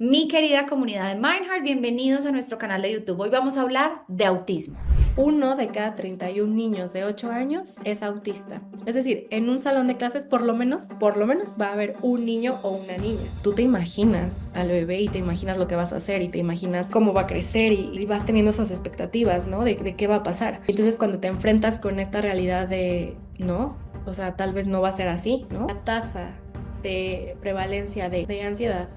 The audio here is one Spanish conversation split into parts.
Mi querida comunidad de Mindheart, bienvenidos a nuestro canal de YouTube. Hoy vamos a hablar de autismo. Uno de cada 31 niños de 8 años es autista. Es decir, en un salón de clases por lo menos va a haber un niño o una niña. Tú te imaginas al bebé y te imaginas lo que vas a hacer y te imaginas cómo va a crecer y vas teniendo esas expectativas, ¿no? De qué va a pasar. Entonces cuando te enfrentas con esta realidad de, no, o sea, tal vez no va a ser así, ¿no? La tasa de prevalencia de ansiedad,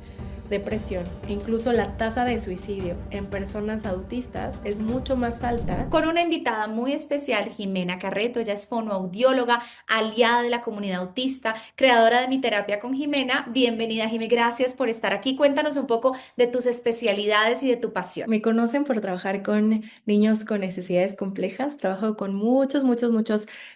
depresión e incluso la tasa de suicidio en personas autistas es mucho más alta. Con una invitada muy especial, Jimena Carreto. Ella es fonoaudióloga, aliada de la comunidad autista, creadora de Mi Terapia con Jimena. Bienvenida, Jimé. Gracias por estar aquí. Cuéntanos un poco de tus especialidades y de tu pasión. Me conocen por trabajar con niños con necesidades complejas. Trabajo con muchos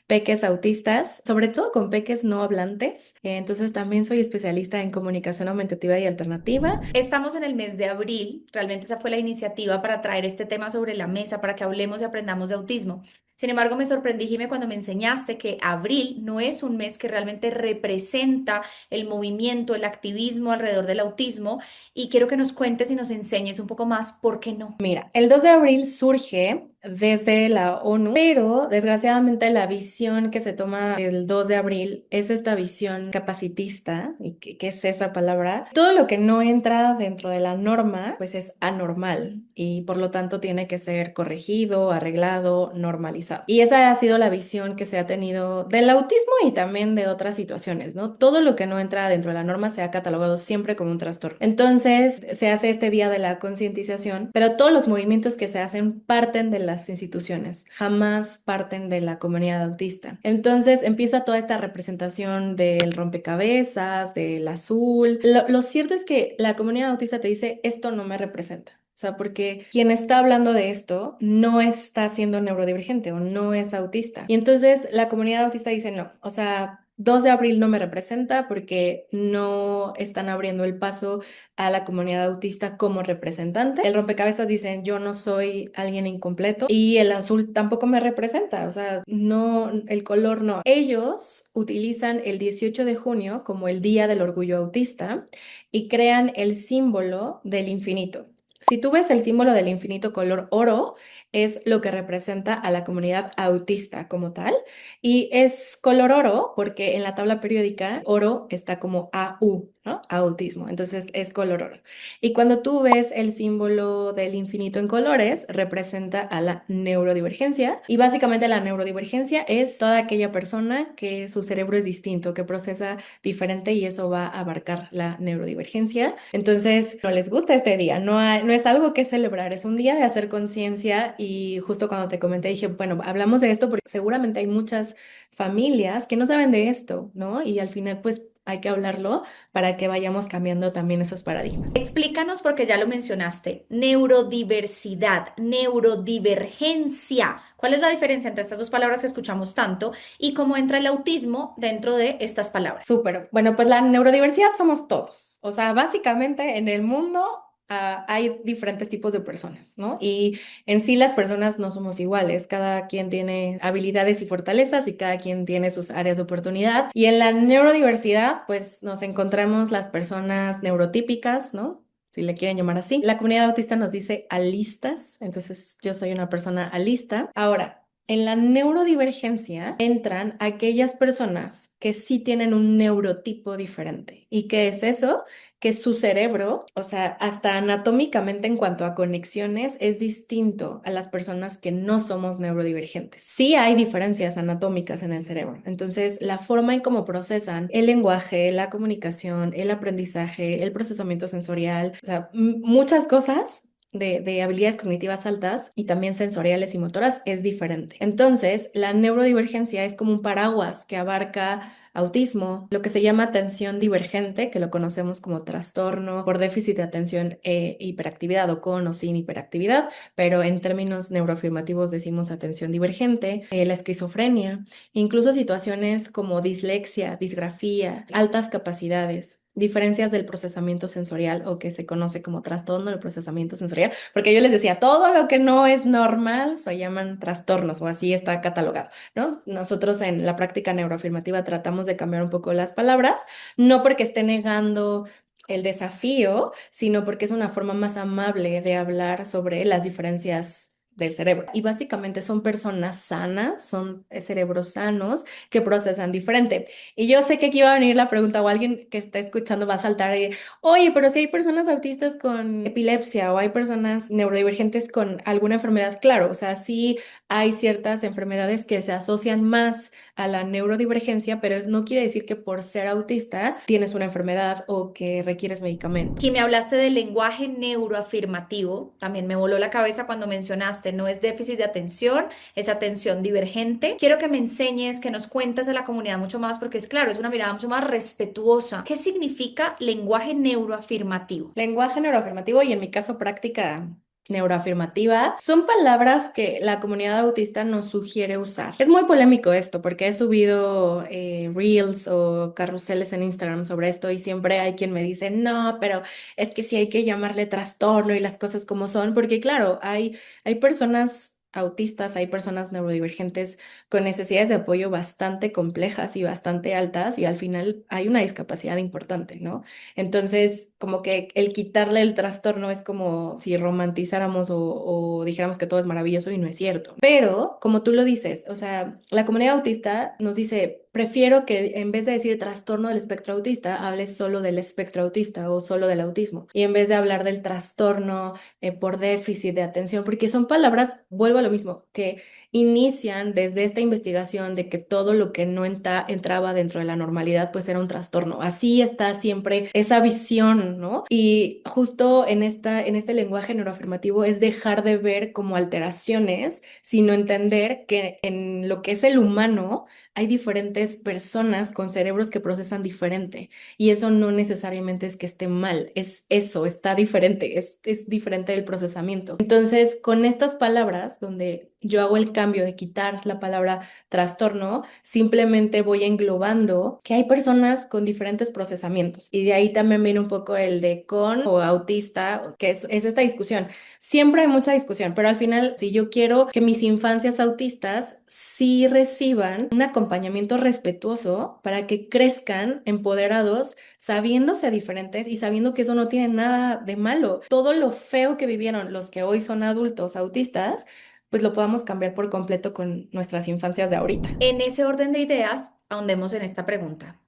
peques autistas, sobre todo con peques no hablantes. Entonces también soy especialista en comunicación aumentativa y alternativa. Estamos en el mes de abril, realmente esa fue la iniciativa para traer este tema sobre la mesa, para que hablemos y aprendamos de autismo. Sin embargo, me sorprendí, Jimé, cuando me enseñaste que abril no es un mes que realmente representa el movimiento, el activismo alrededor del autismo, y quiero que nos cuentes y nos enseñes un poco más por qué no. Mira, el 2 de abril surge desde la ONU, pero desgraciadamente la visión que se toma el 2 de abril es esta visión capacitista. ¿Y qué es esa palabra? Todo lo que no entra dentro de la norma, pues es anormal y por lo tanto tiene que ser corregido, arreglado, normalizado. Y esa ha sido la visión que se ha tenido del autismo y también de otras situaciones, ¿no? Todo lo que no entra dentro de la norma se ha catalogado siempre como un trastorno. Entonces, se hace este día de la concientización, pero todos los movimientos que se hacen parten de las instituciones, jamás parten de la comunidad autista. Entonces, empieza toda esta representación del rompecabezas, del azul. Lo cierto es que la comunidad autista te dice, esto no me representa. O sea, porque quien está hablando de esto no está siendo neurodivergente o no es autista. Y entonces la comunidad autista dice no. O sea, 2 de abril no me representa porque no están abriendo el paso a la comunidad autista como representante. El rompecabezas dicen yo no soy alguien incompleto y el azul tampoco me representa. O sea, no, el color no. Ellos utilizan el 18 de junio como el Día del Orgullo Autista y crean el símbolo del infinito. Si tú ves el símbolo del infinito color oro, es lo que representa a la comunidad autista como tal. Y es color oro porque en la tabla periódica oro está como AU, ¿no? Autismo. Entonces es color oro. Y cuando tú ves el símbolo del infinito en colores, representa a la neurodivergencia. Y básicamente la neurodivergencia es toda aquella persona que su cerebro es distinto, que procesa diferente y eso va a abarcar la neurodivergencia. Entonces, no les gusta este día, no es algo que celebrar, es un día de hacer conciencia y justo cuando te comenté dije, bueno, hablamos de esto porque seguramente hay muchas familias que no saben de esto, ¿no? Y al final, pues hay que hablarlo para que vayamos cambiando también esos paradigmas. Explícanos, porque ya lo mencionaste, neurodiversidad, neurodivergencia. ¿Cuál es la diferencia entre estas dos palabras que escuchamos tanto y cómo entra el autismo dentro de estas palabras? Súper. Bueno, pues la neurodiversidad somos todos. O sea, básicamente en el mundo hay diferentes tipos de personas, ¿no? Y en sí las personas no somos iguales. Cada quien tiene habilidades y fortalezas y cada quien tiene sus áreas de oportunidad. Y en la neurodiversidad, pues nos encontramos las personas neurotípicas, ¿no? Si le quieren llamar así. La comunidad autista nos dice alistas, entonces yo soy una persona alista. Ahora, en la neurodivergencia entran aquellas personas que sí tienen un neurotipo diferente. ¿Y qué es eso? Que su cerebro, o sea, hasta anatómicamente en cuanto a conexiones, es distinto a las personas que no somos neurodivergentes. Sí hay diferencias anatómicas en el cerebro. Entonces, la forma en cómo procesan el lenguaje, la comunicación, el aprendizaje, el procesamiento sensorial, o sea, muchas cosas de habilidades cognitivas altas y también sensoriales y motoras es diferente. Entonces, la neurodivergencia es como un paraguas que abarca autismo, lo que se llama atención divergente, que lo conocemos como trastorno por déficit de atención e hiperactividad o con o sin hiperactividad, pero en términos neuroafirmativos decimos atención divergente, la esquizofrenia, incluso situaciones como dislexia, disgrafía, altas capacidades, diferencias del procesamiento sensorial o que se conoce como trastorno del procesamiento sensorial, porque yo les decía, todo lo que no es normal se llaman trastornos o así está catalogado, ¿no? Nosotros en la práctica neuroafirmativa tratamos de cambiar un poco las palabras, no porque esté negando el desafío, sino porque es una forma más amable de hablar sobre las diferencias del cerebro. Y básicamente son personas sanas, son cerebros sanos que procesan diferente. Y yo sé que aquí va a venir la pregunta o alguien que está escuchando va a saltar y, oye, pero si hay personas autistas con epilepsia o hay personas neurodivergentes con alguna enfermedad, claro, o sea, sí hay ciertas enfermedades que se asocian más a la neurodivergencia, pero no quiere decir que por ser autista tienes una enfermedad o que requieres medicamento. Aquí me hablaste del lenguaje neuroafirmativo, también me voló la cabeza cuando mencionaste, no es déficit de atención, es atención divergente. Quiero que me enseñes, que nos cuentes a la comunidad mucho más, porque es claro, es una mirada mucho más respetuosa. ¿Qué significa lenguaje neuroafirmativo? Lenguaje neuroafirmativo y en mi caso práctica neuroafirmativa son palabras que la comunidad autista nos sugiere usar. Es muy polémico esto porque he subido reels o carruseles en Instagram sobre esto y siempre hay quien me dice, no, pero es que sí hay que llamarle trastorno y las cosas como son, porque claro, hay personas autistas, hay personas neurodivergentes con necesidades de apoyo bastante complejas y bastante altas y al final hay una discapacidad importante, ¿no? Entonces, como que el quitarle el trastorno es como si romantizáramos o dijéramos que todo es maravilloso y no es cierto. Pero, como tú lo dices, o sea, la comunidad autista nos dice, prefiero que en vez de decir trastorno del espectro autista, hables solo del espectro autista o solo del autismo. Y en vez de hablar del trastorno por déficit de atención, porque son palabras, vuelvo a lo mismo, que inician desde esta investigación de que todo lo que no entraba dentro de la normalidad pues era un trastorno. Así está siempre esa visión, ¿no? Y justo en este lenguaje neuroafirmativo es dejar de ver como alteraciones, sino entender que en lo que es el humano hay diferentes personas con cerebros que procesan diferente y eso no necesariamente es que esté mal, es eso, está diferente, es diferente el procesamiento. Entonces, con estas palabras, donde yo hago el cambio de quitar la palabra trastorno, simplemente voy englobando que hay personas con diferentes procesamientos y de ahí también viene un poco el de con o autista, que es esta discusión. Siempre hay mucha discusión, pero al final, si yo quiero que mis infancias autistas sí reciban un acompañamiento respetuoso para que crezcan empoderados, sabiéndose diferentes y sabiendo que eso no tiene nada de malo. Todo lo feo que vivieron los que hoy son adultos autistas, pues lo podamos cambiar por completo con nuestras infancias de ahorita. En ese orden de ideas, ahondemos en esta pregunta.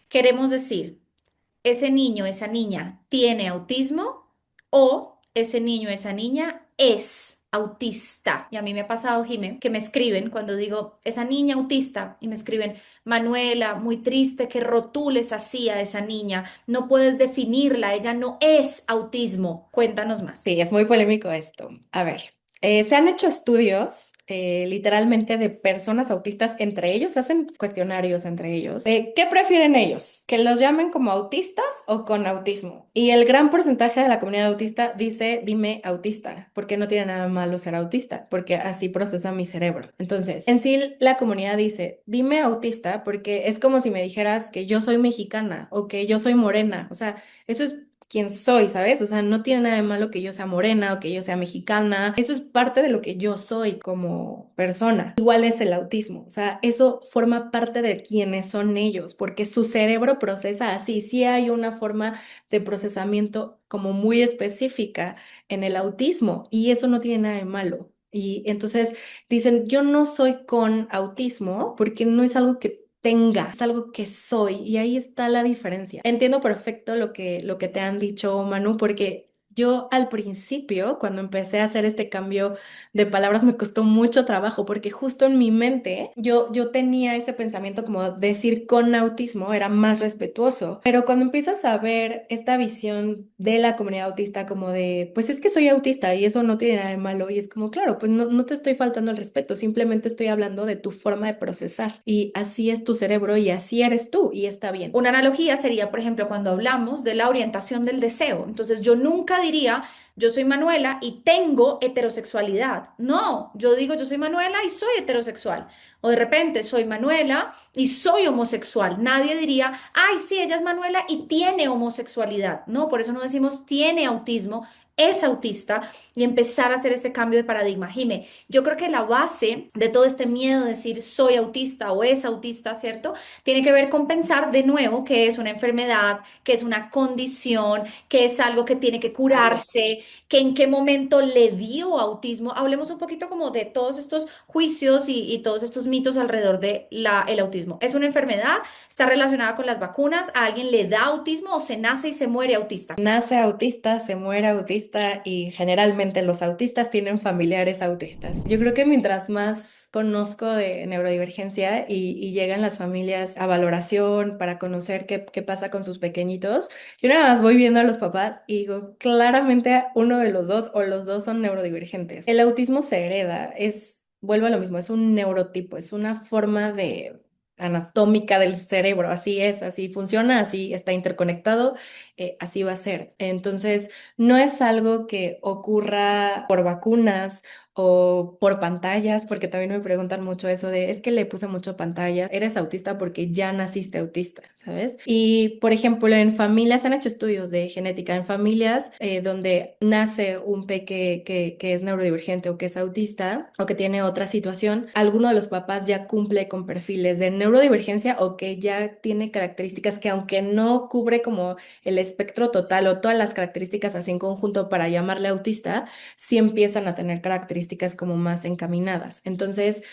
Queremos decir, ese niño, esa niña tiene autismo o ese niño, esa niña es autista. Y a mí me ha pasado, Jimé, que me escriben cuando digo esa niña autista y me escriben, Manuela, muy triste que rotules así a esa niña, no puedes definirla, ella no es autismo. Cuéntanos más. Sí, es muy polémico esto. A ver, se han hecho estudios literalmente de personas autistas entre ellos, hacen cuestionarios entre ellos. ¿Qué prefieren ellos? ¿Que los llamen como autistas o con autismo? Y el gran porcentaje de la comunidad autista dice, dime autista, porque no tiene nada malo ser autista, porque así procesa mi cerebro. Entonces, en sí la comunidad dice, dime autista, porque es como si me dijeras que yo soy mexicana o que yo soy morena. O sea, eso es quién soy, ¿sabes? O sea, no tiene nada de malo que yo sea morena o que yo sea mexicana. Eso es parte de lo que yo soy como persona. Igual es el autismo. O sea, eso forma parte de quienes son ellos, porque su cerebro procesa así. Sí hay una forma de procesamiento como muy específica en el autismo y eso no tiene nada de malo. Y entonces dicen, yo no soy con autismo porque no es algo que tenga, es algo que soy y ahí está la diferencia. Entiendo perfecto lo que te han dicho, Manu, porque yo al principio, cuando empecé a hacer este cambio de palabras, me costó mucho trabajo porque justo en mi mente yo tenía ese pensamiento como decir con autismo era más respetuoso, pero cuando empiezas a ver esta visión de la comunidad autista como de, pues es que soy autista y eso no tiene nada de malo y es como, claro, pues no te estoy faltando el respeto, simplemente estoy hablando de tu forma de procesar y así es tu cerebro y así eres tú y está bien. Una analogía sería, por ejemplo, cuando hablamos de la orientación del deseo. Entonces, yo nunca diría, yo soy Manuela y tengo heterosexualidad. No, yo digo, yo soy Manuela y soy heterosexual. O de repente, soy Manuela y soy homosexual. Nadie diría, ay, sí, ella es Manuela y tiene homosexualidad. No, por eso no decimos tiene autismo. es autista y empezar a hacer este cambio de paradigma. Jime, yo creo que la base de todo este miedo de decir soy autista o es autista, ¿cierto? Tiene que ver con pensar de nuevo que es una enfermedad, que es una condición, que es algo que tiene que curarse, que en qué momento le dio autismo. Hablemos un poquito como de todos estos juicios y todos estos mitos alrededor de el autismo. ¿Es una enfermedad? ¿Está relacionada con las vacunas? ¿A alguien le da autismo o se nace y se muere autista? Nace autista, se muere autista y generalmente los autistas tienen familiares autistas. Yo creo que mientras más conozco de neurodivergencia y llegan las familias a valoración para conocer qué pasa con sus pequeñitos, yo nada más voy viendo a los papás y digo, claramente uno de los dos o los dos son neurodivergentes. El autismo se hereda, vuelvo a lo mismo, es un neurotipo, es una forma de anatómica del cerebro, así es, así funciona, así está interconectado, así va a ser. Entonces, no es algo que ocurra por vacunas o por pantallas, porque también me preguntan mucho eso de, es que le puse mucho pantalla, eres autista porque ya naciste autista, ¿sabes? Y, por ejemplo, en familias, han hecho estudios de genética, en familias donde nace un peque que es neurodivergente o que es autista o que tiene otra situación, alguno de los papás ya cumple con perfiles de neurodivergencia o que ya tiene características que aunque no cubre como el espectro total o todas las características así en conjunto para llamarle autista, sí empiezan a tener características como más encaminadas. Entonces,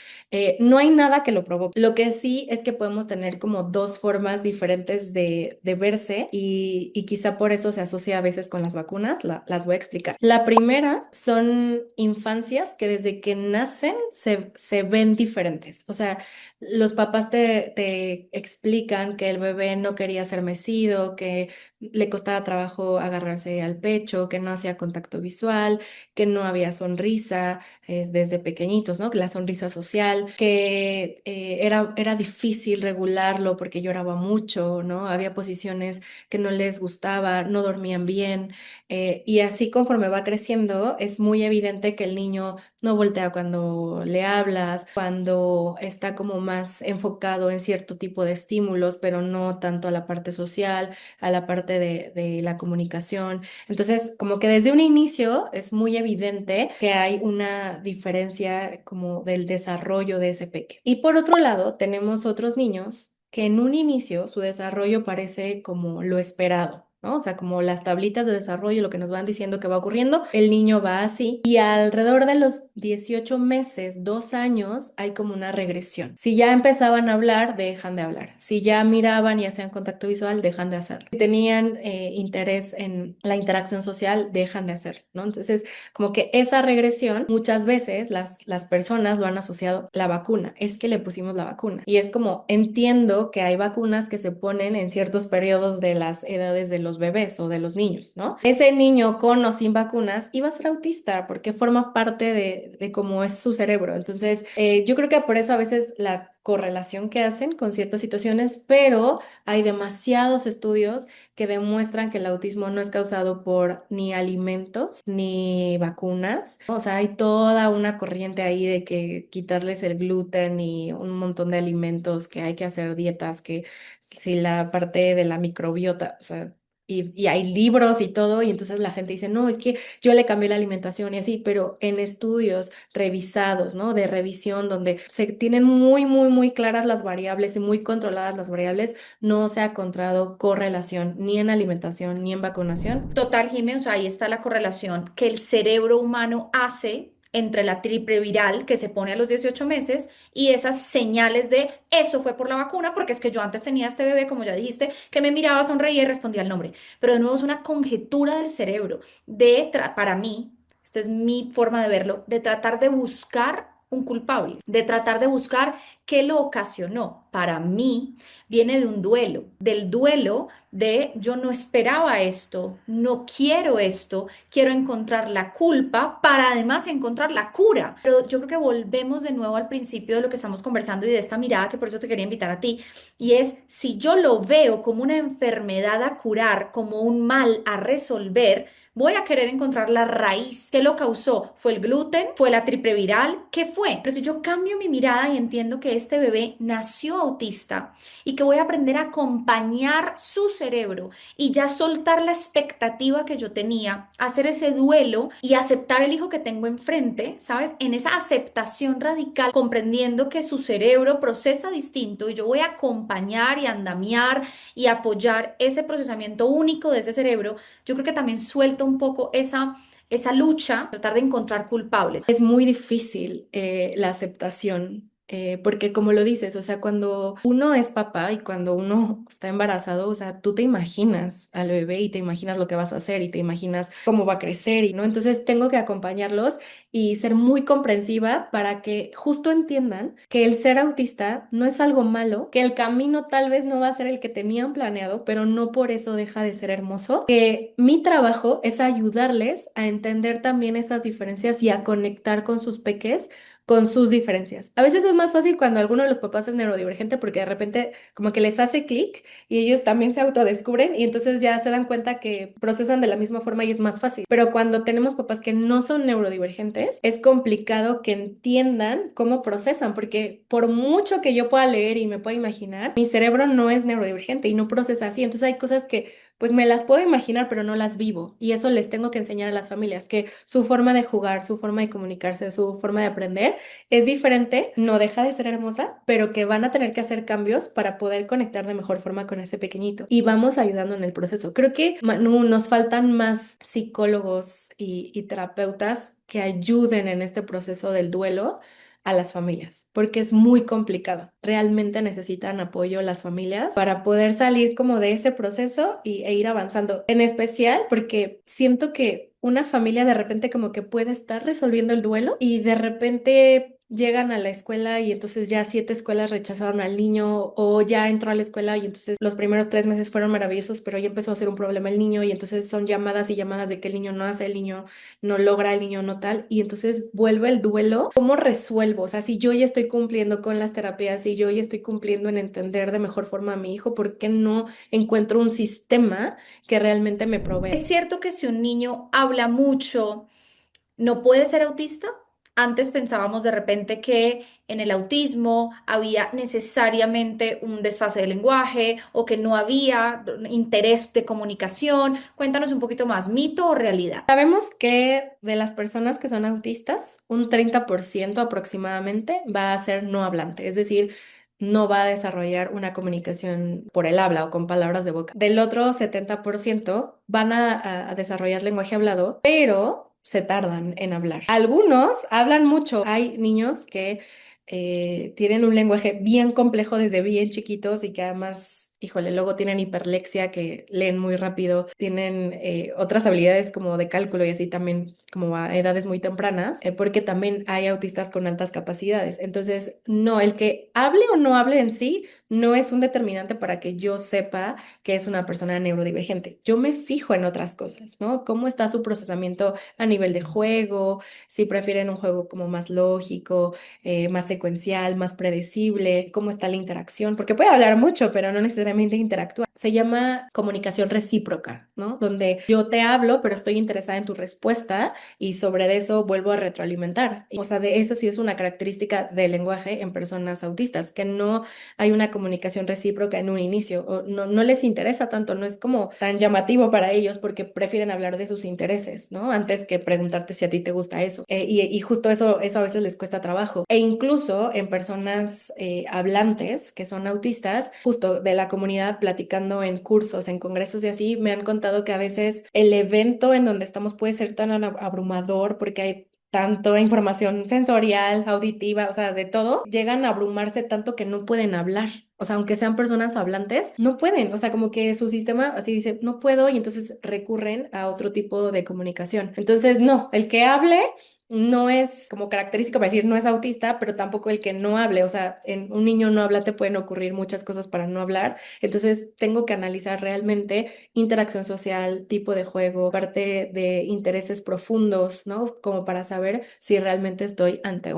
no hay nada que lo provoque. Lo que sí es que podemos tener como dos formas diferentes de verse y quizá por eso se asocia a veces con las vacunas. Las voy a explicar. La primera son infancias que desde que nacen se ven diferentes. O sea, los papás te explican que el bebé no quería ser mecido, que le costaba trabajo agarrarse al pecho, que no hacía contacto visual, que no había sonrisa desde pequeñitos, ¿no? La sonrisa social, que era difícil regularlo porque lloraba mucho, ¿no? Había posiciones que no les gustaba, no dormían bien, y así conforme va creciendo, es muy evidente que el niño no voltea cuando le hablas, cuando está como más enfocado en cierto tipo de estímulos, pero no tanto a la parte social, a la parte de la comunicación. Entonces, como que desde un inicio es muy evidente que hay una diferencia como del desarrollo de ese peque. Y por otro lado, tenemos otros niños que en un inicio su desarrollo parece como lo esperado, ¿no? O sea, como las tablitas de desarrollo, lo que nos van diciendo que va ocurriendo, el niño va así y alrededor de los 18 meses, 2 años, hay como una regresión. Si ya empezaban a hablar, dejan de hablar. Si ya miraban y hacían contacto visual, dejan de hacerlo. Si tenían interés en la interacción social, dejan de hacerlo, ¿no? Entonces, como que esa regresión, muchas veces las personas lo han asociado la vacuna, es que le pusimos la vacuna. Y es como, entiendo que hay vacunas que se ponen en ciertos periodos de las edades de los bebés o de los niños, ¿no? Ese niño con o sin vacunas iba a ser autista porque forma parte de cómo es su cerebro. Entonces, yo creo que por eso a veces la correlación que hacen con ciertas situaciones, pero hay demasiados estudios que demuestran que el autismo no es causado por ni alimentos ni vacunas. O sea, hay toda una corriente ahí de que quitarles el gluten y un montón de alimentos, que hay que hacer dietas, que si la parte de la microbiota, o sea, y hay libros y todo, y entonces la gente dice, no, es que yo le cambié la alimentación y así, pero en estudios revisados, ¿no? De revisión, donde se tienen muy, muy, muy claras las variables y muy controladas las variables, no se ha encontrado correlación ni en alimentación ni en vacunación. Total, Jimé, o sea, ahí está la correlación que el cerebro humano hace entre la triple viral que se pone a los 18 meses y esas señales de eso fue por la vacuna, porque es que yo antes tenía este bebé, como ya dijiste, que me miraba, sonreía y respondía al nombre. Pero de nuevo es una conjetura del cerebro para mí, esta es mi forma de verlo, de tratar de buscar un culpable, de tratar de buscar qué lo ocasionó. Para mí viene de un duelo, del duelo de yo no esperaba esto, no quiero esto, quiero encontrar la culpa para además encontrar la cura. Pero yo creo que volvemos de nuevo al principio de lo que estamos conversando y de esta mirada que por eso te quería invitar a ti, y es si yo lo veo como una enfermedad a curar, como un mal a resolver, Voy a querer encontrar la raíz. ¿Qué lo causó? ¿Fue el gluten? ¿Fue la triple viral? ¿Qué fue? Pero si yo cambio mi mirada y entiendo que este bebé nació autista y que voy a aprender a acompañar su cerebro y ya soltar la expectativa que yo tenía, hacer ese duelo y aceptar el hijo que tengo enfrente, ¿sabes? En esa aceptación radical, comprendiendo que su cerebro procesa distinto y yo voy a acompañar y andamiar y apoyar ese procesamiento único de ese cerebro, yo creo que también suelta un poco esa lucha, tratar de encontrar culpables. Es muy difícil la aceptación, porque como lo dices, o sea, cuando uno es papá y cuando uno está embarazado, o sea, tú te imaginas al bebé y te imaginas lo que vas a hacer y te imaginas cómo va a crecer y no, entonces tengo que acompañarlos y ser muy comprensiva para que justo entiendan que el ser autista no es algo malo, que el camino tal vez no va a ser el que tenían planeado, pero no por eso deja de ser hermoso, que mi trabajo es ayudarles a entender también esas diferencias y a conectar con sus peques, con sus diferencias. A veces es más fácil cuando alguno de los papás es neurodivergente porque de repente como que les hace clic y ellos también se autodescubren y entonces ya se dan cuenta que procesan de la misma forma y es más fácil. Pero cuando tenemos papás que no son neurodivergentes, es complicado que entiendan cómo procesan, porque por mucho que yo pueda leer y me pueda imaginar, mi cerebro no es neurodivergente y no procesa así. Entonces hay cosas que pues me las puedo imaginar, pero no las vivo. Y eso les tengo que enseñar a las familias, que su forma de jugar, su forma de comunicarse, su forma de aprender es diferente, no deja de ser hermosa, pero que van a tener que hacer cambios para poder conectar de mejor forma con ese pequeñito. Y vamos ayudando en el proceso. Creo que, Manu, nos faltan más psicólogos y terapeutas que ayuden en este proceso del duelo a las familias, porque es muy complicado. Realmente necesitan apoyo las familias para poder salir como de ese proceso e ir avanzando. En especial porque siento que una familia de repente como que puede estar resolviendo el duelo y de repente llegan a la escuela y entonces ya 7 escuelas rechazaron al niño o ya entró a la escuela y entonces los primeros 3 meses fueron maravillosos, pero ya empezó a ser un problema el niño y entonces son llamadas y llamadas de que el niño no hace, el niño no logra, el niño no tal, y entonces vuelve el duelo. ¿Cómo resuelvo? O sea, si yo ya estoy cumpliendo con las terapias, si yo ya estoy cumpliendo en entender de mejor forma a mi hijo, ¿por qué no encuentro un sistema que realmente me provea? ¿Es cierto que si un niño habla mucho, no puede ser autista? Antes pensábamos de repente que en el autismo había necesariamente un desfase de lenguaje o que no había interés de comunicación. Cuéntanos un poquito más, ¿mito o realidad? Sabemos que de las personas que son autistas, un 30% aproximadamente va a ser no hablante, es decir, no va a desarrollar una comunicación por el habla o con palabras de boca. Del otro 70% van a desarrollar lenguaje hablado, pero se tardan en hablar. Algunos hablan mucho. Hay niños que tienen un lenguaje bien complejo desde bien chiquitos y que además... Híjole, luego tienen hiperlexia, que leen muy rápido, tienen otras habilidades como de cálculo y así también como a edades muy tempranas, porque también hay autistas con altas capacidades. Entonces, no, el que hable o no hable en sí no es un determinante para que yo sepa que es una persona neurodivergente. Yo me fijo en otras cosas, ¿no? ¿Cómo está su procesamiento a nivel de juego? Si prefieren un juego como más lógico, más secuencial, más predecible, cómo está la interacción, porque puede hablar mucho, pero no necesariamente interactúa. Se llama comunicación recíproca, ¿no? Donde yo te hablo, pero estoy interesada en tu respuesta y sobre eso vuelvo a retroalimentar. O sea, de eso sí es una característica del lenguaje en personas autistas, que no hay una comunicación recíproca en un inicio, o no, no les interesa tanto, no es como tan llamativo para ellos porque prefieren hablar de sus intereses, ¿no? Antes que preguntarte si a ti te gusta eso. Y justo eso a veces les cuesta trabajo. E incluso en personas hablantes que son autistas, justo de la comunidad platicando en cursos, en congresos y así, me han contado que a veces el evento en donde estamos puede ser tan abrumador porque hay tanto información sensorial, auditiva, o sea, de todo, llegan a abrumarse tanto que no pueden hablar. O sea, aunque sean personas hablantes, no pueden. O sea, como que su sistema así dice, no puedo, y entonces recurren a otro tipo de comunicación. Entonces, no, el que hable no es como característico para decir no es autista, pero tampoco el que no hable. O sea, en un niño no hablante pueden ocurrir muchas cosas para no hablar. Entonces, tengo que analizar realmente interacción social, tipo de juego, parte de intereses profundos, ¿no? Como para saber si realmente estoy ante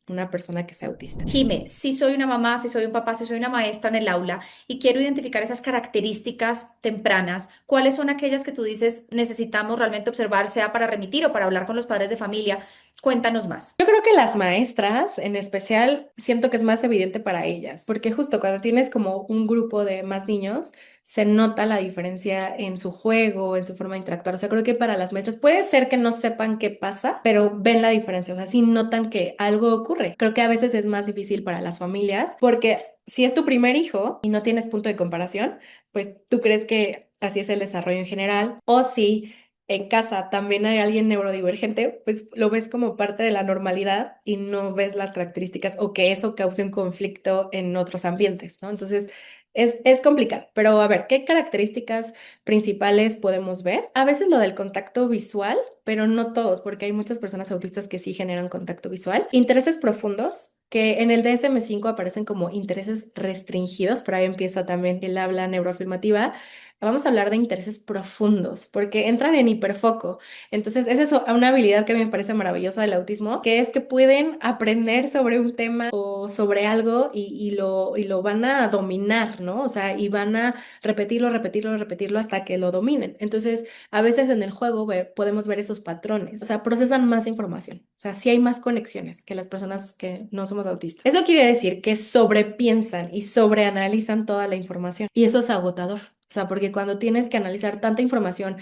una persona que sea autista. Jime, si soy una mamá, si soy un papá, si soy una maestra en el aula y quiero identificar esas características tempranas, ¿cuáles son aquellas que tú dices necesitamos realmente observar, sea para remitir o para hablar con los padres de familia? Cuéntanos más. Yo creo que las maestras, en especial, siento que es más evidente para ellas, porque justo cuando tienes como un grupo de más niños, se nota la diferencia en su juego, en su forma de interactuar. O sea, creo que para las maestras puede ser que no sepan qué pasa, pero ven la diferencia, o sea, sí notan que algo ocurre. Creo que a veces es más difícil para las familias, porque si es tu primer hijo y no tienes punto de comparación, pues tú crees que así es el desarrollo en general, o si en casa también hay alguien neurodivergente, pues lo ves como parte de la normalidad y no ves las características o que eso cause un conflicto en otros ambientes, ¿no? Entonces, es complicado. Pero a ver, ¿qué características principales podemos ver? A veces lo del contacto visual, pero no todos, porque hay muchas personas autistas que sí generan contacto visual. Intereses profundos, que en el DSM-5 aparecen como intereses restringidos, pero ahí empieza también el habla neuroafirmativa. Vamos a hablar de intereses profundos, porque entran en hiperfoco. Entonces, esa es una habilidad que a mí me parece maravillosa del autismo, que es que pueden aprender sobre un tema o sobre algo y lo van a dominar, ¿no? O sea, y van a repetirlo, repetirlo, repetirlo hasta que lo dominen. Entonces, a veces en el juego podemos ver esos patrones, o sea, procesan más información, o sea, sí hay más conexiones que las personas que no somos autistas. Eso quiere decir que sobrepiensan y sobreanalizan toda la información y eso es agotador. O sea, porque cuando tienes que analizar tanta información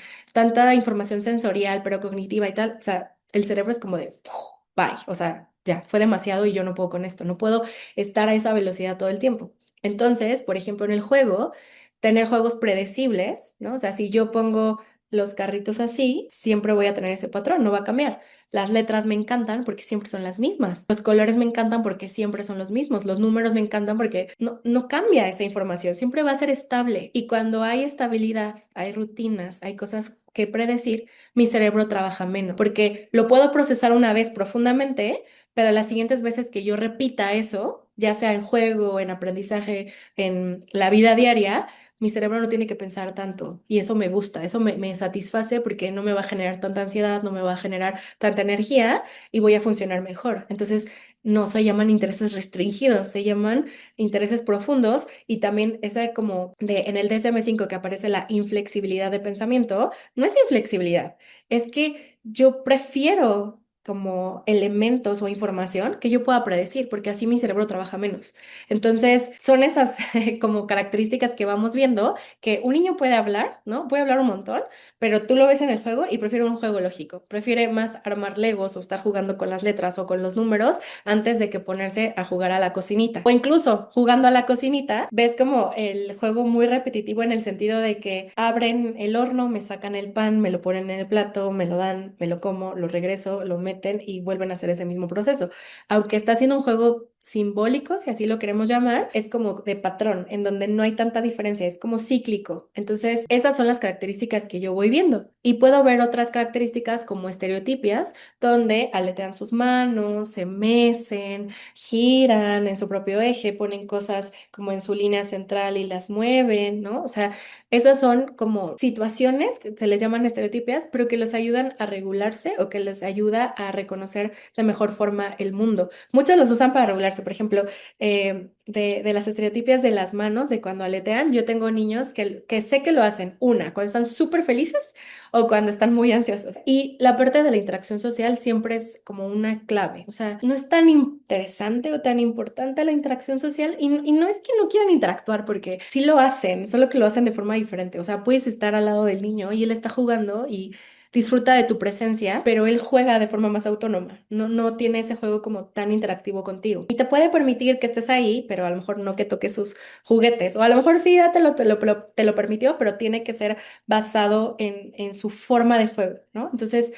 sensorial, pero cognitiva y tal, o sea, el cerebro es como de, "Puf, bye, o sea, ya, fue demasiado y yo no puedo con esto, no puedo estar a esa velocidad todo el tiempo. Entonces, por ejemplo, en el juego, tener juegos predecibles, ¿no? O sea, si yo pongo los carritos así, siempre voy a tener ese patrón, no va a cambiar. Las letras me encantan porque siempre son las mismas. Los colores me encantan porque siempre son los mismos. Los números me encantan porque no cambia esa información, siempre va a ser estable. Y cuando hay estabilidad, hay rutinas, hay cosas que predecir, mi cerebro trabaja menos porque lo puedo procesar una vez profundamente, pero las siguientes veces que yo repita eso, ya sea en juego, en aprendizaje, en la vida diaria, mi cerebro no tiene que pensar tanto y eso me gusta, eso me satisface porque no me va a generar tanta ansiedad, no me va a generar tanta energía y voy a funcionar mejor. Entonces, no se llaman intereses restringidos, se llaman intereses profundos y también esa como de en el DSM-5 que aparece la inflexibilidad de pensamiento, no es inflexibilidad, es que yo prefiero como elementos o información que yo pueda predecir, porque así mi cerebro trabaja menos. Entonces, son esas como características que vamos viendo, que un niño puede hablar, ¿no? Puede hablar un montón, pero tú lo ves en el juego y prefiere un juego lógico. Prefiere más armar legos o estar jugando con las letras o con los números antes de que ponerse a jugar a la cocinita. O incluso jugando a la cocinita, ves como el juego muy repetitivo en el sentido de que abren el horno, me sacan el pan, me lo ponen en el plato, me lo dan, me lo como, lo regreso, lo meten y vuelven a hacer ese mismo proceso. Aunque está haciendo un juego simbólico, si así lo queremos llamar, es como de patrón, en donde no hay tanta diferencia, es como cíclico. Entonces, esas son las características que yo voy viendo. Y puedo ver otras características como estereotipias, donde aletean sus manos, se mecen, giran en su propio eje, ponen cosas como en su línea central y las mueven, ¿no? O sea, esas son como situaciones que se les llaman estereotipias, pero que los ayudan a regularse o que les ayuda a reconocer de mejor forma el mundo. Muchos los usan para regularse, por ejemplo, de las estereotipias de las manos, de cuando aletean, yo tengo niños que sé que lo hacen, una, cuando están súper felices o cuando están muy ansiosos. Y la parte de la interacción social siempre es como una clave, o sea, no es tan interesante o tan importante la interacción social y no es que no quieran interactuar, porque sí lo hacen, solo que lo hacen de forma diferente, o sea, puedes estar al lado del niño y él está jugando y disfruta de tu presencia, pero él juega de forma más autónoma, no tiene ese juego como tan interactivo contigo. Y te puede permitir que estés ahí, pero a lo mejor no que toques sus juguetes, o a lo mejor sí, ya te lo permitió, pero tiene que ser basado en su forma de juego, ¿no? Entonces,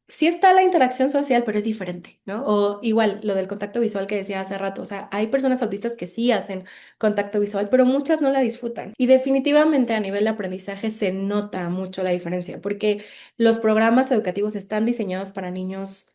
sí está la interacción social, pero es diferente, ¿no? O igual, lo del contacto visual que decía hace rato, o sea, hay personas autistas que sí hacen contacto visual, pero muchas no la disfrutan. Y definitivamente a nivel de aprendizaje se nota mucho la diferencia, porque los programas educativos están diseñados para niños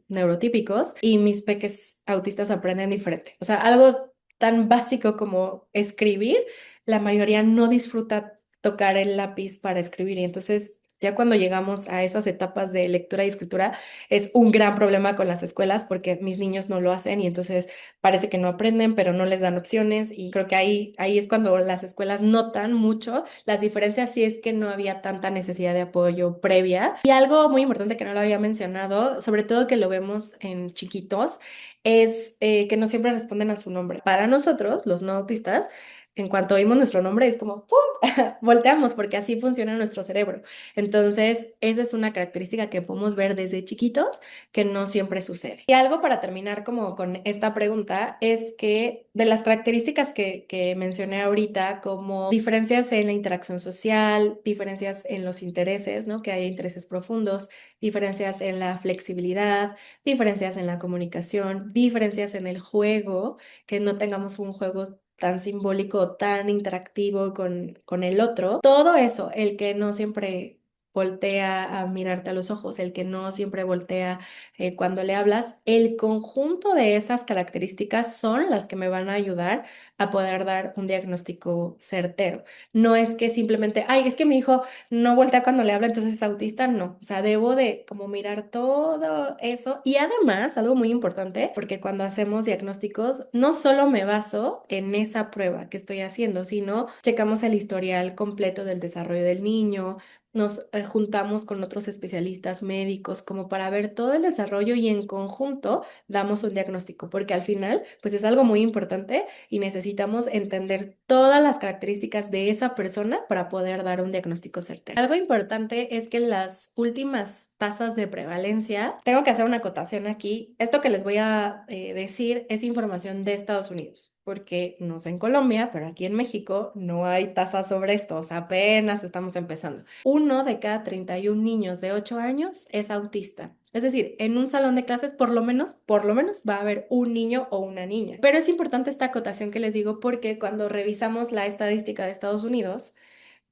neurotípicos y mis peques autistas aprenden diferente. O sea, algo tan básico como escribir, la mayoría no disfruta tocar el lápiz para escribir y entonces Ya cuando llegamos a esas etapas de lectura y escritura, es un gran problema con las escuelas porque mis niños no lo hacen y entonces parece que no aprenden, pero no les dan opciones y creo que ahí es cuando las escuelas notan mucho las diferencias si es que no había tanta necesidad de apoyo previa. Y algo muy importante que no lo había mencionado, sobre todo que lo vemos en chiquitos, es que no siempre responden a su nombre. Para nosotros, los no autistas, en cuanto oímos nuestro nombre es como ¡pum! Volteamos porque así funciona nuestro cerebro. Entonces, esa es una característica que podemos ver desde chiquitos que no siempre sucede. Y algo para terminar como con esta pregunta es que de las características que mencioné ahorita, como diferencias en la interacción social, diferencias en los intereses, ¿no? Que hay intereses profundos, diferencias en la flexibilidad, diferencias en la comunicación, diferencias en el juego, que no tengamos un juego tan simbólico, tan interactivo con el otro. Todo eso, el que no siempre voltea a mirarte a los ojos, el que no siempre voltea cuando le hablas, el conjunto de esas características son las que me van a ayudar a poder dar un diagnóstico certero. No es que simplemente, ay, es que mi hijo no voltea cuando le habla, entonces es autista, no. O sea, debo de como mirar todo eso. Y además, algo muy importante, porque cuando hacemos diagnósticos, no solo me baso en esa prueba que estoy haciendo, sino checamos el historial completo del desarrollo del niño, nos juntamos con otros especialistas médicos como para ver todo el desarrollo y en conjunto damos un diagnóstico, porque al final, pues es algo muy importante y necesitamos entender todas las características de esa persona para poder dar un diagnóstico certero. Algo importante es que en las últimas tasas de prevalencia, tengo que hacer una acotación aquí. Esto que les voy a decir es información de Estados Unidos, porque no sé en Colombia, pero aquí en México no hay tasas sobre esto, o sea, apenas estamos empezando. Uno de cada 31 niños de 8 años es autista. Es decir, en un salón de clases por lo menos va a haber un niño o una niña. Pero es importante esta acotación que les digo porque cuando revisamos la estadística de Estados Unidos,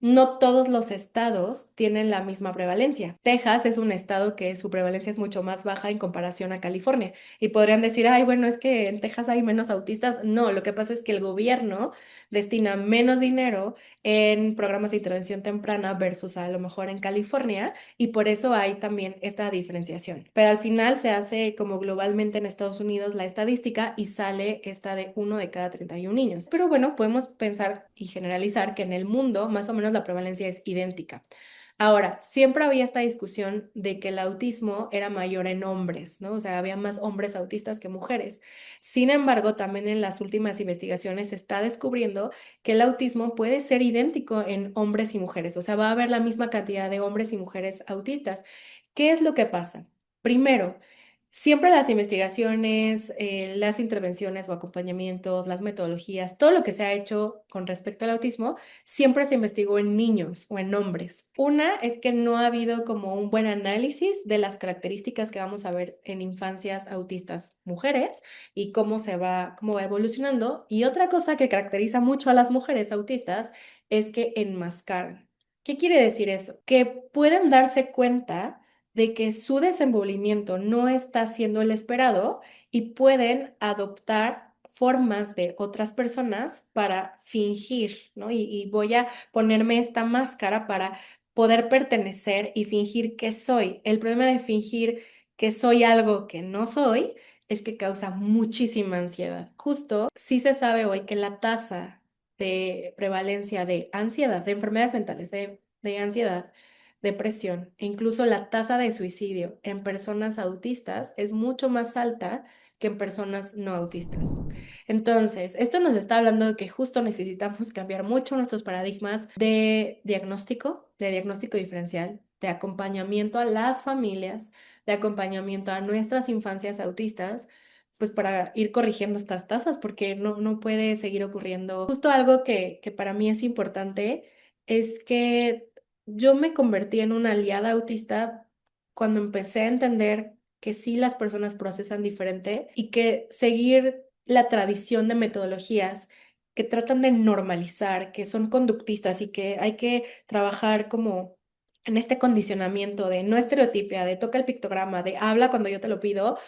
no todos los estados tienen la misma prevalencia. Texas es un estado que su prevalencia es mucho más baja en comparación a California. Y podrían decir, ay, bueno, es que en Texas hay menos autistas. No, lo que pasa es que el gobierno destina menos dinero en programas de intervención temprana versus a lo mejor en California y por eso hay también esta diferenciación. Pero al final se hace como globalmente en Estados Unidos la estadística y sale esta de uno de cada 31 niños. Pero bueno, podemos pensar y generalizar que en el mundo más o menos la prevalencia es idéntica. Ahora, siempre había esta discusión de que el autismo era mayor en hombres, ¿no? O sea, había más hombres autistas que mujeres. Sin embargo, también en las últimas investigaciones se está descubriendo que el autismo puede ser idéntico en hombres y mujeres, o sea, va a haber la misma cantidad de hombres y mujeres autistas. ¿Qué es lo que pasa? Primero, siempre las investigaciones, las intervenciones o acompañamientos, las metodologías, todo lo que se ha hecho con respecto al autismo, siempre se investigó en niños o en hombres. Una es que no ha habido como un buen análisis de las características que vamos a ver en infancias autistas mujeres y cómo va evolucionando. Y otra cosa que caracteriza mucho a las mujeres autistas es que enmascaran. ¿Qué quiere decir eso? Que pueden darse cuenta de que su desenvolvimiento no está siendo el esperado y pueden adoptar formas de otras personas para fingir, ¿no? Y voy a ponerme esta máscara para poder pertenecer y fingir que soy. El problema de fingir que soy algo que no soy es que causa muchísima ansiedad. Justo, sí se sabe hoy que la tasa de prevalencia de ansiedad, de enfermedades mentales, de ansiedad, depresión e incluso la tasa de suicidio en personas autistas es mucho más alta que en personas no autistas. Entonces, esto nos está hablando de que justo necesitamos cambiar mucho nuestros paradigmas de diagnóstico diferencial, de acompañamiento a las familias, de acompañamiento a nuestras infancias autistas, pues para ir corrigiendo estas tasas, porque no puede seguir ocurriendo. Justo algo que para mí es importante es que yo me convertí en una aliada autista cuando empecé a entender que sí las personas procesan diferente y que seguir la tradición de metodologías que tratan de normalizar, que son conductistas y que hay que trabajar como en este condicionamiento de no estereotipia, de toca el pictograma, de habla cuando yo te lo pido,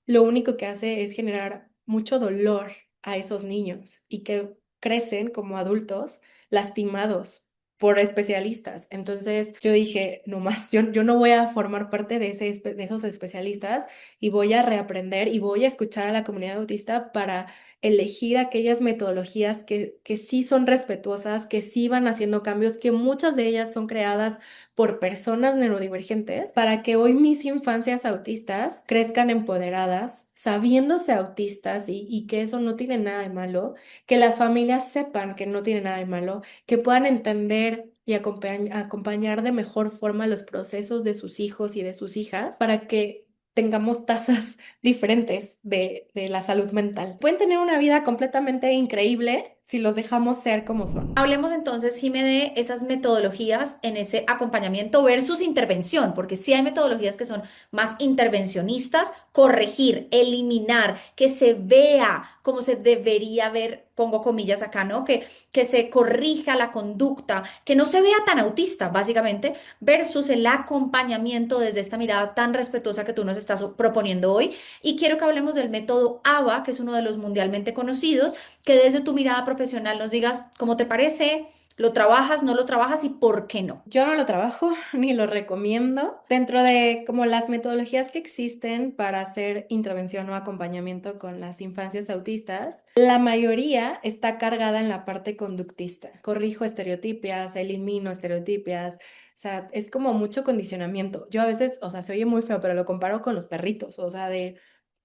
lo único que hace es generar mucho dolor a esos niños y que crecen como adultos lastimados por especialistas. Entonces yo dije, no más, yo no voy a formar parte de esos especialistas y voy a reaprender y voy a escuchar a la comunidad autista para elegir aquellas metodologías que sí son respetuosas, que sí van haciendo cambios, que muchas de ellas son creadas por personas neurodivergentes, para que hoy mis infancias autistas crezcan empoderadas, sabiéndose autistas y que eso no tiene nada de malo, que las familias sepan que no tiene nada de malo, que puedan entender y acompañar de mejor forma los procesos de sus hijos y de sus hijas para que tengamos tasas diferentes de la salud mental. Pueden tener una vida completamente increíble si los dejamos ser como son. Hablemos entonces, Jime, de esas metodologías en ese acompañamiento versus intervención, porque sí hay metodologías que son más intervencionistas, corregir, eliminar, que se vea como se debería ver, pongo comillas acá, ¿no? Que se corrija la conducta, que no se vea tan autista, básicamente, versus el acompañamiento desde esta mirada tan respetuosa que tú nos estás proponiendo hoy. Y quiero que hablemos del método ABA, que es uno de los mundialmente conocidos, que desde tu mirada profesional nos digas cómo te parece, lo trabajas, no lo trabajas y por qué no. Yo no lo trabajo ni lo recomiendo. Dentro de como las metodologías que existen para hacer intervención o acompañamiento con las infancias autistas, la mayoría está cargada en la parte conductista. Corrijo estereotipias, elimino estereotipias. O sea, es como mucho condicionamiento. Yo a veces, o sea, se oye muy feo, pero lo comparo con los perritos. O sea, de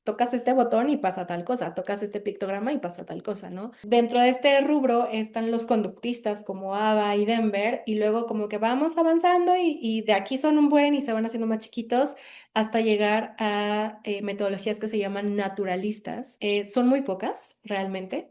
tocas este botón y pasa tal cosa, tocas este pictograma y pasa tal cosa, ¿no? Dentro de este rubro están los conductistas como Ava y Denver, y luego como que vamos avanzando y de aquí son un buen y se van haciendo más chiquitos hasta llegar a metodologías que se llaman naturalistas. Son muy pocas realmente.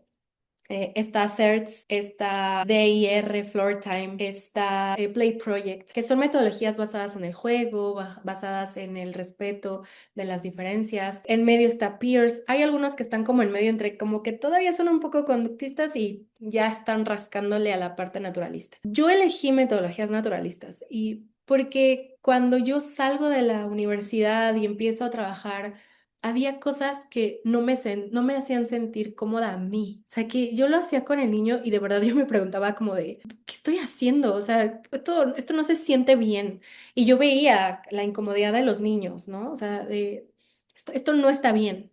Está CERTS, está DIR, Floor Time, está Play Project, que son metodologías basadas en el juego, basadas en el respeto de las diferencias. En medio está Peers. Hay algunos que están como en medio entre como que todavía son un poco conductistas y ya están rascándole a la parte naturalista. Yo elegí metodologías naturalistas y porque cuando yo salgo de la universidad y empiezo a trabajar había cosas que no me hacían sentir cómoda a mí. O sea, que yo lo hacía con el niño y de verdad yo me preguntaba como de, ¿qué estoy haciendo? O sea, esto no se siente bien. Y yo veía la incomodidad de los niños, ¿no? O sea, de, esto no está bien.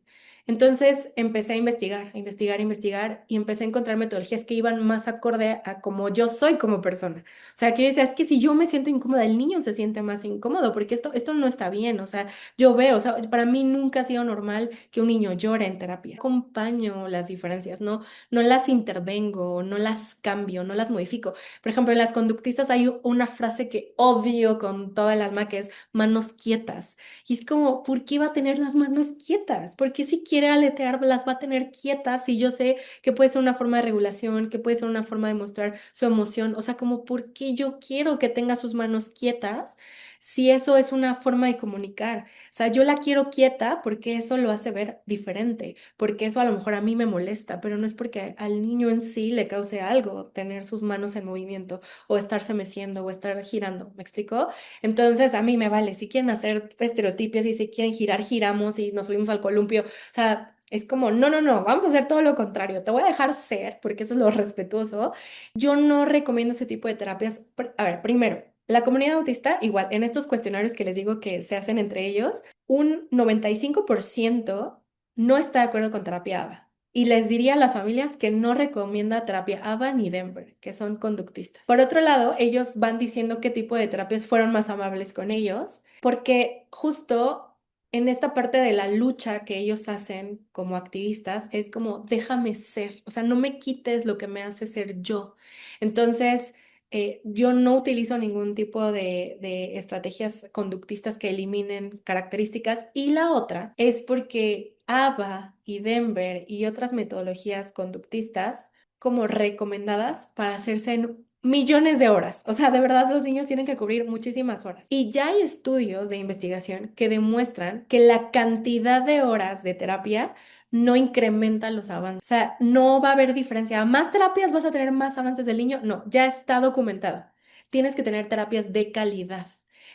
Entonces empecé a investigar, a investigar, a investigar y empecé a encontrar metodologías que iban más acorde a cómo yo soy como persona. O sea, que yo decía, es que si yo me siento incómoda, el niño se siente más incómodo porque esto no está bien. O sea, yo veo, o sea, para mí nunca ha sido normal que un niño llore en terapia. Acompaño las diferencias, no las intervengo, no las cambio, no las modifico. Por ejemplo, en las conductistas hay una frase que odio con toda el alma que es manos quietas. Y es como, ¿por qué va a tener las manos quietas? Porque si quiere aletear, las va a tener quietas y yo sé que puede ser una forma de regulación, que puede ser una forma de mostrar su emoción. O sea, como, ¿por qué yo quiero que tenga sus manos quietas si eso es una forma de comunicar? O sea, yo la quiero quieta porque eso lo hace ver diferente, porque eso a lo mejor a mí me molesta, pero no es porque al niño en sí le cause algo tener sus manos en movimiento o estarse meciendo o estar girando. ¿Me explicó? Entonces a mí me vale, si quieren hacer estereotipias y si quieren girar, giramos y nos subimos al columpio. O sea, es como, no, vamos a hacer todo lo contrario. Te voy a dejar ser, porque eso es lo respetuoso. Yo no recomiendo ese tipo de terapias. A ver, primero, la comunidad autista, igual, en estos cuestionarios que les digo que se hacen entre ellos, un 95% no está de acuerdo con terapia ABA. Y les diría a las familias que no recomienda terapia ABA ni Denver, que son conductistas. Por otro lado, ellos van diciendo qué tipo de terapias fueron más amables con ellos, porque justo en esta parte de la lucha que ellos hacen como activistas, es como, déjame ser, o sea, no me quites lo que me hace ser yo. Entonces, yo no utilizo ningún tipo de estrategias conductistas que eliminen características y la otra es porque ABA y Denver y otras metodologías conductistas como recomendadas para hacerse en millones de horas. O sea, de verdad los niños tienen que cubrir muchísimas horas. Y ya hay estudios de investigación que demuestran que la cantidad de horas de terapia no incrementa los avances. O sea, no va a haber diferencia. A más terapias vas a tener más avances del niño. No, ya está documentado. Tienes que tener terapias de calidad.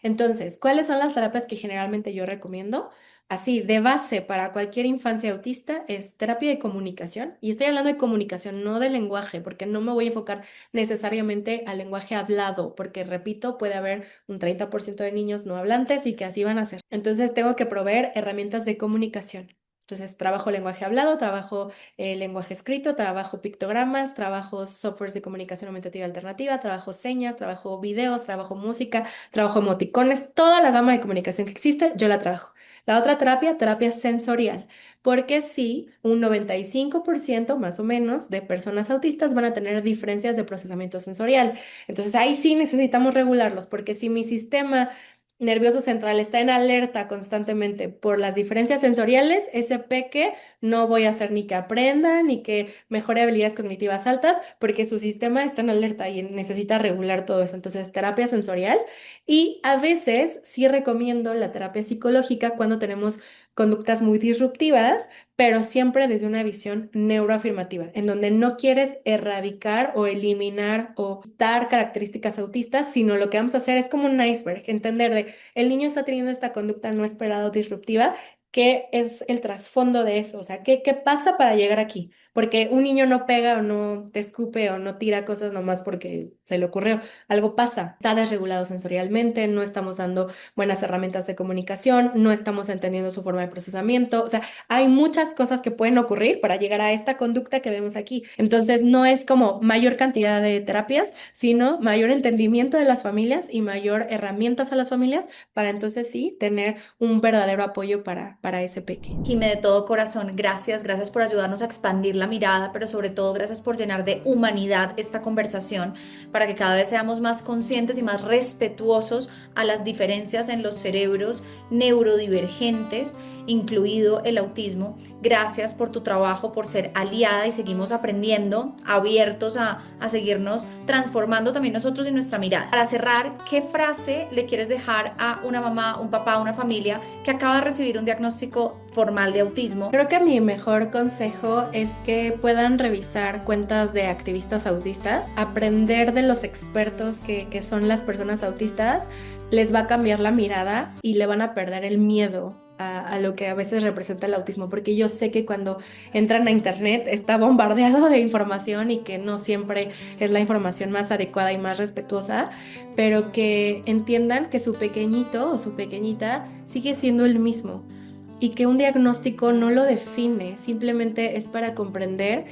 Entonces, ¿cuáles son las terapias que generalmente yo recomiendo? Así, de base para cualquier infancia autista es terapia de comunicación. Y estoy hablando de comunicación, no de lenguaje, porque no me voy a enfocar necesariamente al lenguaje hablado, porque repito, puede haber un 30% de niños no hablantes y que así van a ser. Entonces, tengo que proveer herramientas de comunicación. Entonces, trabajo lenguaje hablado, trabajo lenguaje escrito, trabajo pictogramas, trabajo softwares de comunicación aumentativa alternativa, trabajo señas, trabajo videos, trabajo música, trabajo emoticones, toda la gama de comunicación que existe, yo la trabajo. La otra terapia, terapia sensorial, porque sí, un 95% más o menos de personas autistas van a tener diferencias de procesamiento sensorial. Entonces ahí sí necesitamos regularlos, porque si mi sistema nervioso central está en alerta constantemente por las diferencias sensoriales, ese peque no voy a hacer ni que aprenda ni que mejore habilidades cognitivas altas porque su sistema está en alerta y necesita regular todo eso. Entonces, terapia sensorial y a veces sí recomiendo la terapia psicológica cuando tenemos conductas muy disruptivas, pero siempre desde una visión neuroafirmativa, en donde no quieres erradicar o eliminar o dar características autistas, sino lo que vamos a hacer es como un iceberg, entender de el niño está teniendo esta conducta no esperada o disruptiva, ¿qué es el trasfondo de eso? O sea, ¿qué pasa para llegar aquí? Porque un niño no pega o no te escupe o no tira cosas nomás porque se le ocurrió. Algo pasa. Está desregulado sensorialmente, no estamos dando buenas herramientas de comunicación, no estamos entendiendo su forma de procesamiento. O sea, hay muchas cosas que pueden ocurrir para llegar a esta conducta que vemos aquí. Entonces, no es como mayor cantidad de terapias, sino mayor entendimiento de las familias y mayor herramientas a las familias para entonces sí tener un verdadero apoyo para ese pequeño. Jime, de todo corazón, gracias, gracias por ayudarnos a expandir la mirada, pero sobre todo gracias por llenar de humanidad esta conversación para que cada vez seamos más conscientes y más respetuosos a las diferencias en los cerebros neurodivergentes, incluido el autismo. Gracias por tu trabajo, por ser aliada y seguimos aprendiendo, abiertos a seguirnos transformando también nosotros en nuestra mirada. Para cerrar, ¿qué frase le quieres dejar a una mamá, un papá, una familia que acaba de recibir un diagnóstico formal de autismo? Creo que mi mejor consejo es que puedan revisar cuentas de activistas autistas, aprender de los expertos que son las personas autistas, les va a cambiar la mirada y le van a perder el miedo a lo que a veces representa el autismo, porque yo sé que cuando entran a internet está bombardeado de información y que no siempre es la información más adecuada y más respetuosa, pero que entiendan que su pequeñito o su pequeñita sigue siendo el mismo y que un diagnóstico no lo define, simplemente es para comprender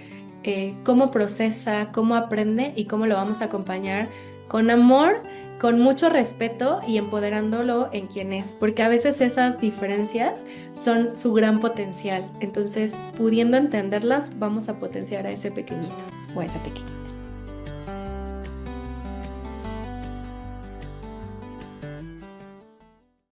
cómo procesa, cómo aprende y cómo lo vamos a acompañar con amor, con mucho respeto y empoderándolo en quien es, porque a veces esas diferencias son su gran potencial. Entonces, pudiendo entenderlas, vamos a potenciar a ese pequeñito o a esa pequeña.